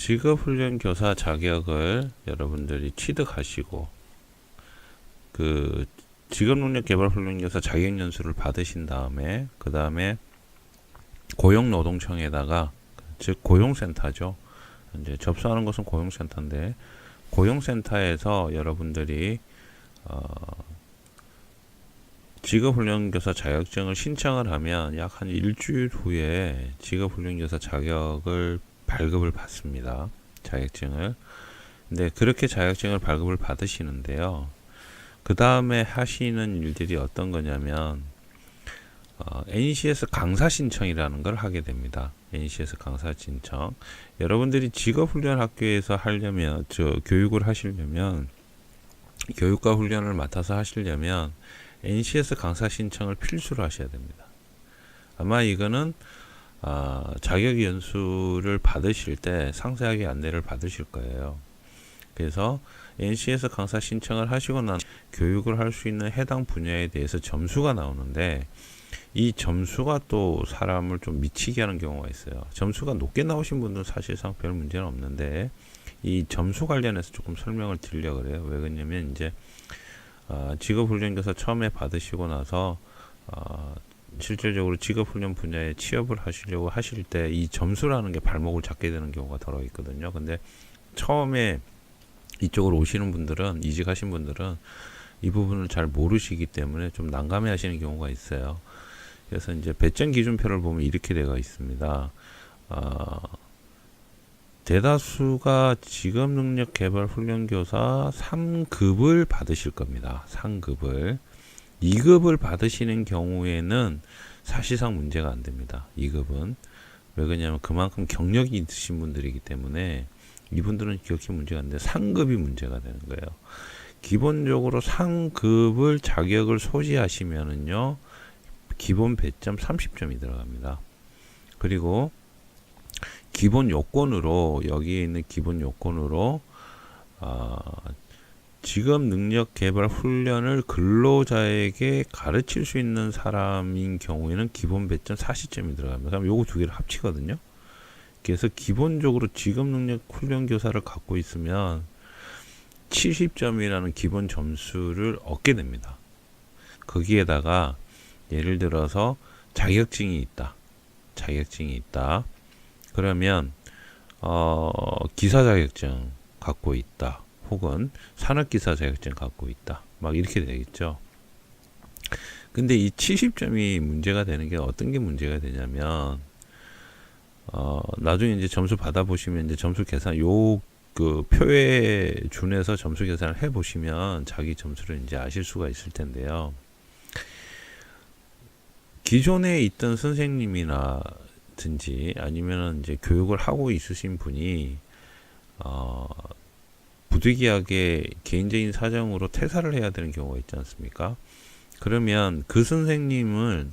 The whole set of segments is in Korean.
직업훈련교사 자격을 여러분들이 취득하시고 그 직업능력개발훈련교사 자격연수를 받으신 다음에 그 다음에 고용노동청에다가 즉 고용센터죠. 이제 접수하는 것은 고용센터인데 고용센터에서 여러분들이 직업훈련교사 자격증을 신청을 하면 약 한 일주일 후에 직업훈련교사 자격을 발급을 받습니다. 자격증을. 근데 그렇게 자격증을 발급을 받으시는데요. 그 다음에 하시는 일들이 어떤 거냐면 NCS 강사 신청이라는 걸 하게 됩니다. NCS 강사 신청. 여러분들이 직업훈련학교에서 하려면 교육을 하시려면 교육과 훈련을 맡아서 하시려면 NCS 강사 신청을 필수로 하셔야 됩니다. 아마 이거는 자격 연수를 받으실 때 상세하게 안내를 받으실 거예요. 그래서 NCS 강사 신청을 하시고 난 교육을 할 수 있는 해당 분야에 대해서 점수가 나오는데 이 점수가 또 사람을 좀 미치게 하는 경우가 있어요. 점수가 높게 나오신 분들은 사실상 별 문제는 없는데 이 점수 관련해서 조금 설명을 드리려고 그래요. 왜 그러냐면 이제 직업훈련교사 처음에 받으시고 나서 실질적으로 직업훈련 분야에 취업을 하시려고 하실 때 이 점수라는 게 발목을 잡게 되는 경우가 더러 있거든요. 근데 처음에 이쪽으로 오시는 분들은 이직하신 분들은 이 부분을 잘 모르시기 때문에 좀 난감해 하시는 경우가 있어요. 그래서 이제 배점 기준표를 보면 이렇게 되어 있습니다. 대다수가 직업능력개발훈련교사 3급을 받으실 겁니다. 3급을. 2급을 받으시는 경우에는 사실상 문제가 안 됩니다. 2급은. 왜 그러냐면 그만큼 경력이 있으신 분들이기 때문에 이분들은 그렇게 문제가 안 돼요. 3급이 문제가 되는 거예요. 기본적으로 3급을 자격을 소지하시면은요, 기본 배점 30점이 들어갑니다. 그리고 기본 요건으로, 여기에 있는 기본 요건으로, 직업 능력 개발 훈련을 근로자에게 가르칠 수 있는 사람인 경우에는 기본 배점 40점이 들어갑니다. 그럼 요거 두 개를 합치거든요. 그래서 기본적으로 직업 능력 훈련 교사를 갖고 있으면 70점이라는 기본 점수를 얻게 됩니다. 거기에다가 예를 들어서 자격증이 있다. 그러면 기사 자격증 갖고 있다. 혹은 산업기사 자격증 갖고 있다. 막 이렇게 되겠죠. 근데 이 70점이 문제가 되는 게 어떤 게 문제가 되냐면 나중에 이제 점수 받아보시면 이제 점수 계산 그 표에 준해서 점수 계산을 해보시면 자기 점수를 이제 아실 수가 있을 텐데요. 기존에 있던 선생님이나든지 아니면 이제 교육을 하고 있으신 분이 부득이하게 개인적인 사정으로 퇴사를 해야 되는 경우가 있지 않습니까? 그러면 그 선생님은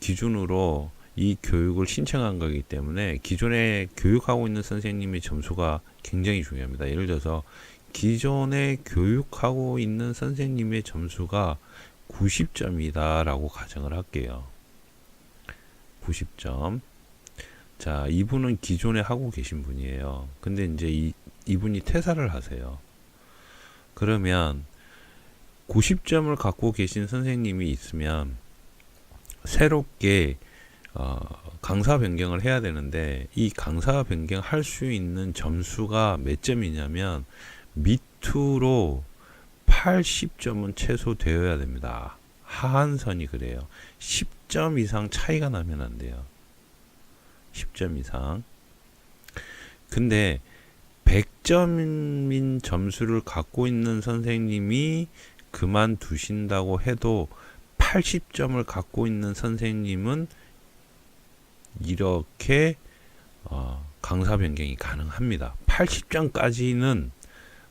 기준으로 이 교육을 신청한 거기 때문에 기존에 교육하고 있는 선생님의 점수가 굉장히 중요합니다. 예를 들어서 기존에 교육하고 있는 선생님의 점수가 90점이다 라고 가정을 할게요. 90점. 자, 이분은 기존에 하고 계신 분이에요. 근데 이제 이분이 퇴사를 하세요. 그러면 90점을 갖고 계신 선생님이 있으면 새롭게 강사 변경을 해야 되는데 이 강사 변경 할 수 있는 점수가 몇 점이냐면 밑으로 80점은 최소 되어야 됩니다. 하한선이 그래요. 10점 이상 차이가 나면 안 돼요. 10점 이상. 근데 100점인 점수를 갖고 있는 선생님이 그만두신다고 해도 80점을 갖고 있는 선생님은 이렇게 강사 변경이 가능합니다. 80점까지는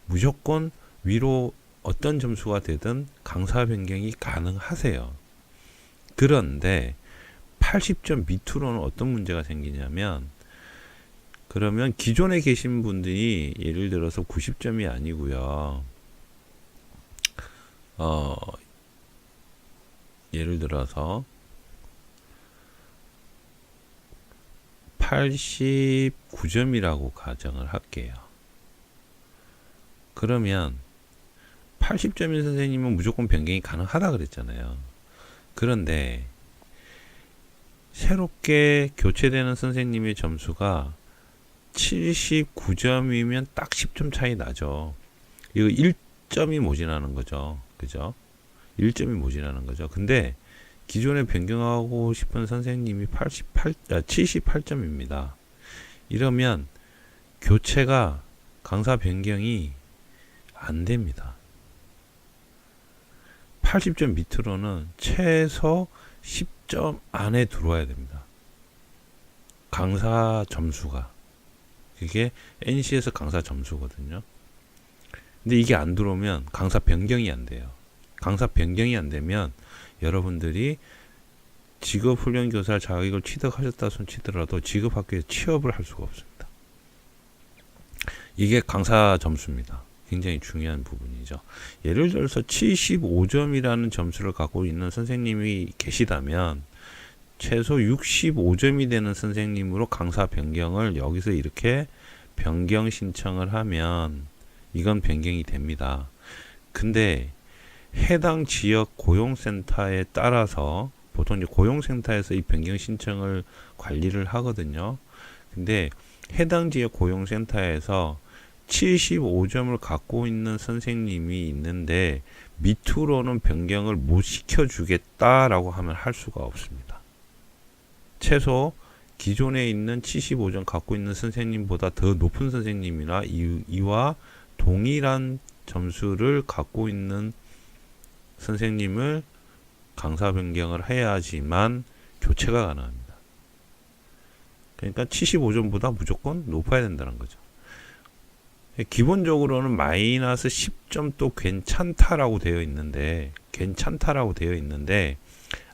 무조건 위로 어떤 점수가 되든 강사 변경이 가능하세요. 그런데 80점 밑으로는 어떤 문제가 생기냐면 그러면 기존에 계신 분들이 예를 들어서 90점이 아니고요. 예를 들어서 89점이라고 가정을 할게요. 그러면 80점인 선생님은 무조건 변경이 가능하다 그랬잖아요. 그런데 새롭게 교체되는 선생님의 점수가 79점이면 딱 10점 차이 나죠. 이거 1점이 모자라는 거죠. 그죠? 1점이 모자라는 거죠. 근데 기존에 변경하고 싶은 선생님이 78점입니다. 이러면 교체가 강사 변경이 안 됩니다. 80점 밑으로는 최소 10점 안에 들어와야 됩니다. 강사 점수가. 그게 NC에서 강사 점수거든요. 근데 이게 안 들어오면 강사 변경이 안 돼요. 강사 변경이 안 되면 여러분들이 직업훈련교사 자격을 취득하셨다 손 치더라도 직업학교에 취업을 할 수가 없습니다. 이게 강사 점수입니다. 굉장히 중요한 부분이죠. 예를 들어서 75점이라는 점수를 갖고 있는 선생님이 계시다면 최소 65점이 되는 선생님으로 강사 변경을 여기서 이렇게 변경 신청을 하면 이건 변경이 됩니다. 근데 해당 지역 고용센터에 따라서 보통 이제 고용센터에서 이 변경 신청을 관리를 하거든요. 근데 해당 지역 고용센터에서 75점을 갖고 있는 선생님이 있는데 밑으로는 변경을 못 시켜주겠다라고 하면 할 수가 없습니다. 최소 기존에 있는 75점 갖고 있는 선생님보다 더 높은 선생님이나 이와 동일한 점수를 갖고 있는 선생님을 강사 변경을 해야지만 교체가 가능합니다. 그러니까 75점보다 무조건 높아야 된다는 거죠. 기본적으로는 마이너스 10점도 괜찮다라고 되어 있는데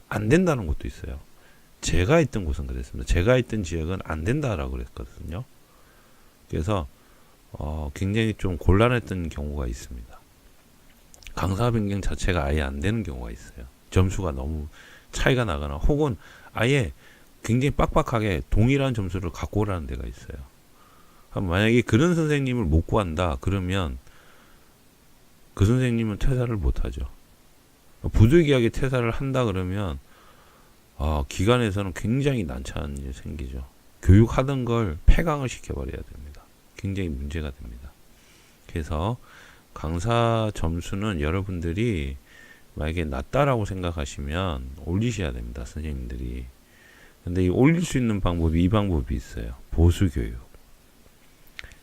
안 된다는 것도 있어요. 제가 있던 곳은 그랬습니다. 제가 있던 지역은 안 된다라고 그랬거든요. 그래서 굉장히 좀 곤란했던 경우가 있습니다. 강사 변경 자체가 아예 안 되는 경우가 있어요. 점수가 너무 차이가 나거나 혹은 아예 굉장히 빡빡하게 동일한 점수를 갖고 오라는 데가 있어요. 만약에 그런 선생님을 못 구한다 그러면 그 선생님은 퇴사를 못하죠. 부득이하게 퇴사를 한다 그러면 기관에서는 굉장히 난처한 일이 생기죠. 교육하던 걸 폐강을 시켜버려야 됩니다. 굉장히 문제가 됩니다. 그래서 강사 점수는 여러분들이 만약에 낮다라고 생각하시면 올리셔야 됩니다. 선생님들이. 근데 이 올릴 수 있는 방법이 이 방법이 있어요. 보수교육.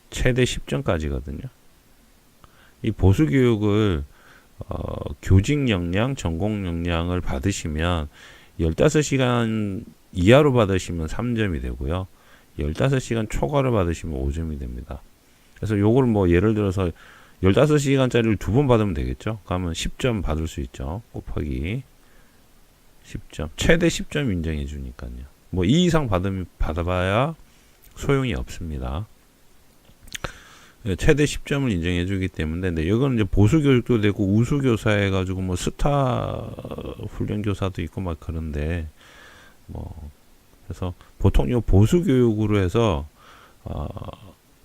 최대 10점까지거든요. 이 보수교육을 교직 역량, 전공 역량을 받으시면 15시간 이하로 받으시면 3점이 되고요. 15시간 초과를 받으시면 5점이 됩니다. 그래서 요걸 뭐 예를 들어서 15시간짜리를 2번 받으면 되겠죠. 그러면 10점 받을 수 있죠. 곱하기 10점. 최대 10점 인정해 주니까요. 뭐 이 이상 받아봐야 소용이 없습니다. 최대 10점을 인정해 주기 때문에, 근데 이건 이제 보수 교육도 되고 우수 교사 해가지고 뭐 스타 훈련 교사도 있고 막 그런데 그래서 보통 이 보수 교육으로 해서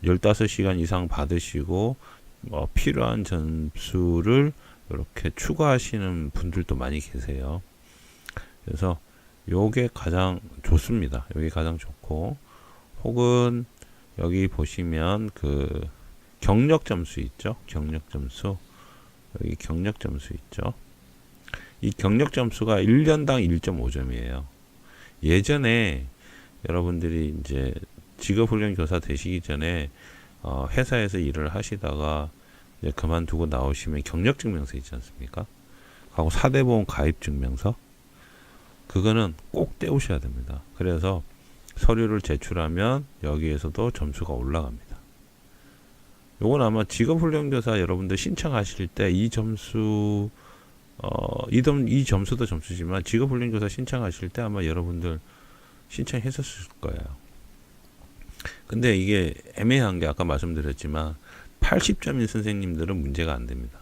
15시간 이상 받으시고 필요한 점수를 이렇게 추가하시는 분들도 많이 계세요. 그래서 요게 가장 좋습니다. 요게 가장 좋고, 혹은 여기 보시면 그 경력 점수 있죠? 경력 점수. 여기 경력 점수 있죠? 이 경력 점수가 1년당 1.5점이에요. 예전에 여러분들이 이제 직업훈련 교사 되시기 전에 회사에서 일을 하시다가 이제 그만두고 나오시면 경력 증명서 있지 않습니까? 하고 4대 보험 가입 증명서. 그거는 꼭 떼우셔야 됩니다. 그래서 서류를 제출하면 여기에서도 점수가 올라갑니다. 요건 아마 직업훈련교사 여러분들 신청하실 때 이 점수 이 점수도 점수지만 직업훈련교사 신청하실 때 아마 여러분들 신청했었을 거예요. 근데 이게 애매한 게 아까 말씀드렸지만 80점인 선생님들은 문제가 안 됩니다.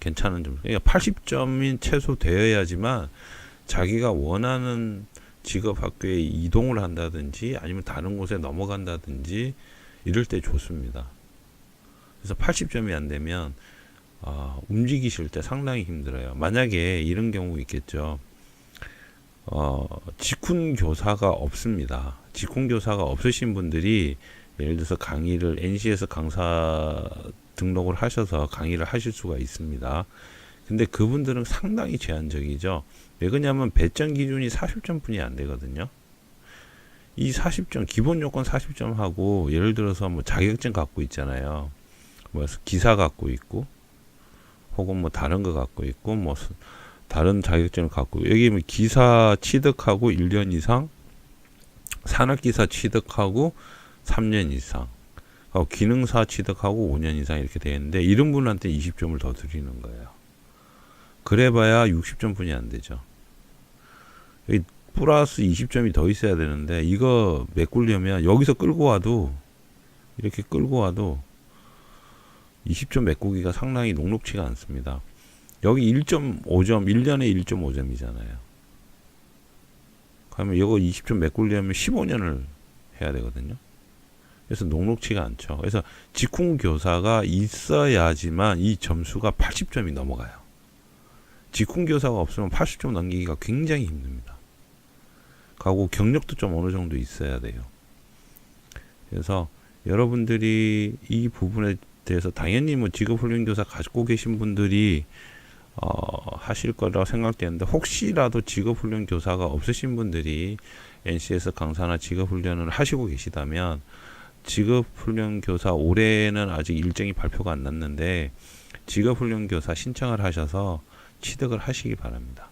괜찮은 점수. 그러니까 80점인 최소 되어야지만 자기가 원하는 직업학교에 이동을 한다든지 아니면 다른 곳에 넘어간다든지 이럴 때 좋습니다. 그래서 80점이 안 되면 움직이실 때 상당히 힘들어요. 만약에 이런 경우 있겠죠. 직훈 교사가 없습니다. 직훈 교사가 없으신 분들이 예를 들어서 강의를 NC에서 강사 등록을 하셔서 강의를 하실 수가 있습니다. 근데 그분들은 상당히 제한적이죠. 왜 그러냐면 배점 기준이 40점 뿐이 안 되거든요. 이 40점, 기본 요건 40점 하고 예를 들어서 뭐 자격증 갖고 있잖아요. 뭐 기사 갖고 있고 혹은 뭐 다른 거 갖고 있고 뭐 다른 자격증을 갖고 여기 뭐 기사 취득하고 1년 이상, 산업기사 취득하고 3년 이상, 기능사 취득하고 5년 이상 이렇게 되는데 이런 분한테 20점을 더 드리는 거예요. 그래봐야 60점 뿐이 안 되죠. 여기 플러스 20점이 더 있어야 되는데 이거 메꾸려면 여기서 끌고 와도 이렇게 끌고 와도 20점 메꾸기가 상당히 녹록치가 않습니다. 여기 1.5점, 1년에 1.5점이잖아요. 그러면 이거 20점 메꾸려면 15년을 해야 되거든요. 그래서 녹록치가 않죠. 그래서 직훈 교사가 있어야지만 이 점수가 80점이 넘어가요. 직훈 교사가 없으면 80점 넘기기가 굉장히 힘듭니다. 하고 경력도 좀 어느 정도 있어야 돼요. 그래서 여러분들이 이 부분에 대해서 당연히 뭐 직업훈련교사 가지고 계신 분들이 하실 거라고 생각되는데 혹시라도 직업훈련교사가 없으신 분들이 NC에서 강사나 직업훈련을 하시고 계시다면 직업훈련교사 올해는 아직 일정이 발표가 안 났는데 직업훈련교사 신청을 하셔서 취득을 하시기 바랍니다.